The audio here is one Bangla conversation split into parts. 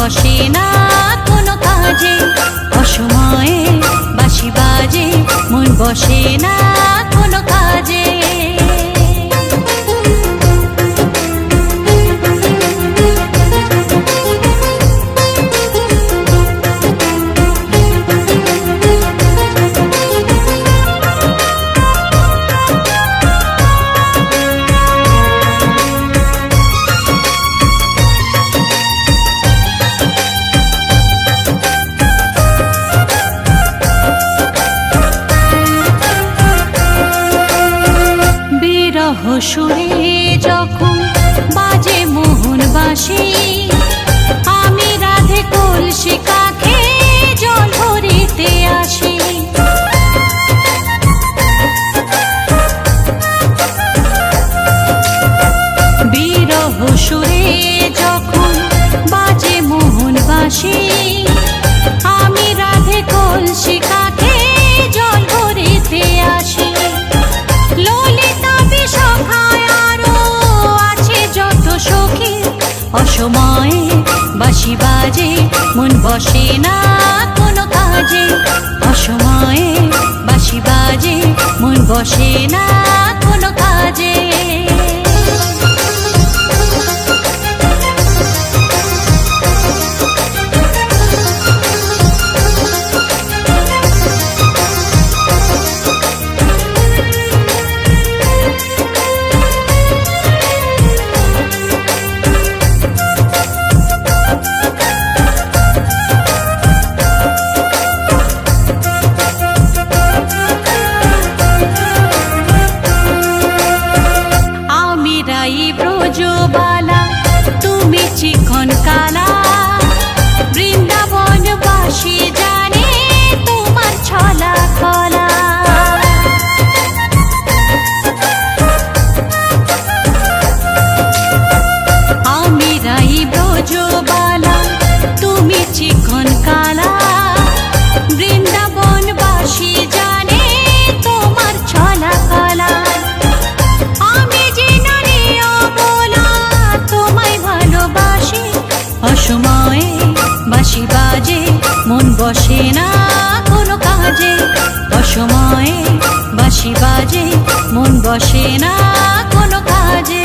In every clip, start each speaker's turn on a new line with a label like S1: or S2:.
S1: বসে না কোনো কাজে, অসময়ে বাঁশি বাজে মন বসে না কোনো কাজে। সুরে যখন বাজে মোহন বাঁশি, আমি রাধে কলসি কাঁখে জল ভরিতে আসি। বিরহ সুরে যখন বাজে মোহন বাঁশি, আমি রাধে কলসি কাঁখে জল ভরিতে আসি। অসময়ে বাঁশি বাজে মন বসে না কোনো কাজে, অসময়ে বাঁশি বাজে মন বসে না কোনো কাজে। ব্রজবালা তুমি চিকন কালা, বৃন্দাবন বাসী জানে তোমার ছলা কলা। আমি রাই ব্রজবালা তুমি চিকন কালা, বৃন্দাবন বাসী জানে তোমার ছলা কলা। অসময়ে বাঁশি বাজে মন বসে না কোনো কাজে, অসময়ে বাঁশি বাজে মন বসে না কোনো কাজে।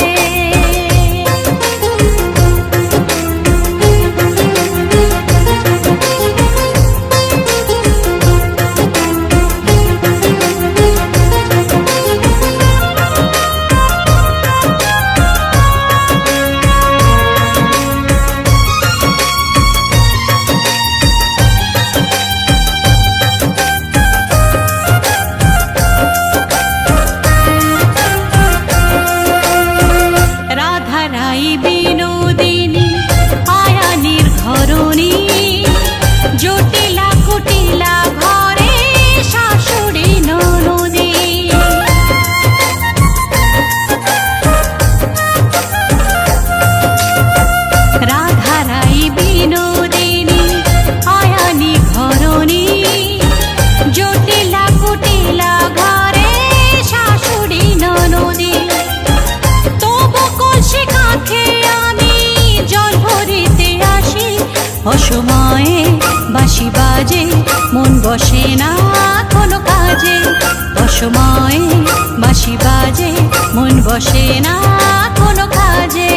S1: বিনোদিনী আয়ানির ঘরণী, জটিলা কুটিলা ঘরে শাশুড়ি ননদী। রাধারাই বিনোদিনী আয়ানি ঘরণী, জটিলা কুটিলা ঘরে শাশুড়ি ননদী। তবু কলসি কাঁখে আমি জল ভরিতে আসি, অসময়ে বাঁশি বাজে মন বসে না কোনো কাজে, অসময়ে বাঁশি বাজে মন বসে না কোনো কাজে।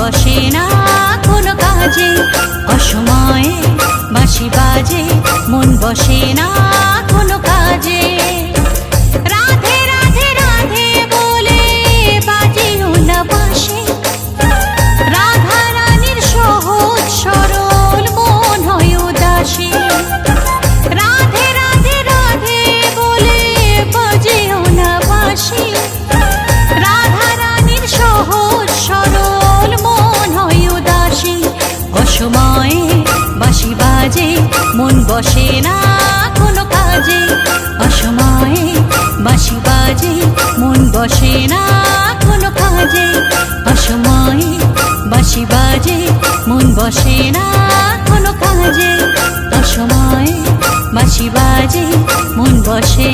S1: বসে না কোনো কাজে অসময়ে বাঁশি বাজে মন বসে না কোনো কাজে রাধে রাধে রাধে বলে বাজিও না বাঁশি রাধা রানীর সহজ সরল মন হয় উদাসী রাধে রাধে রাধে বলে বাজিও না বাঁশি রাধা রানীর সহজ সরল মন হয় উদাসী অসময়ে বাঁশি বাজে মন বসে না কোনো কাজে অসময়ে বাঁশি বাজে মন বসে না কোনো কাজে অসময়ে বাঁশি বাজে মন বসে না কোনো কাজে অসময়ে বাঁশি বাজে মন বসে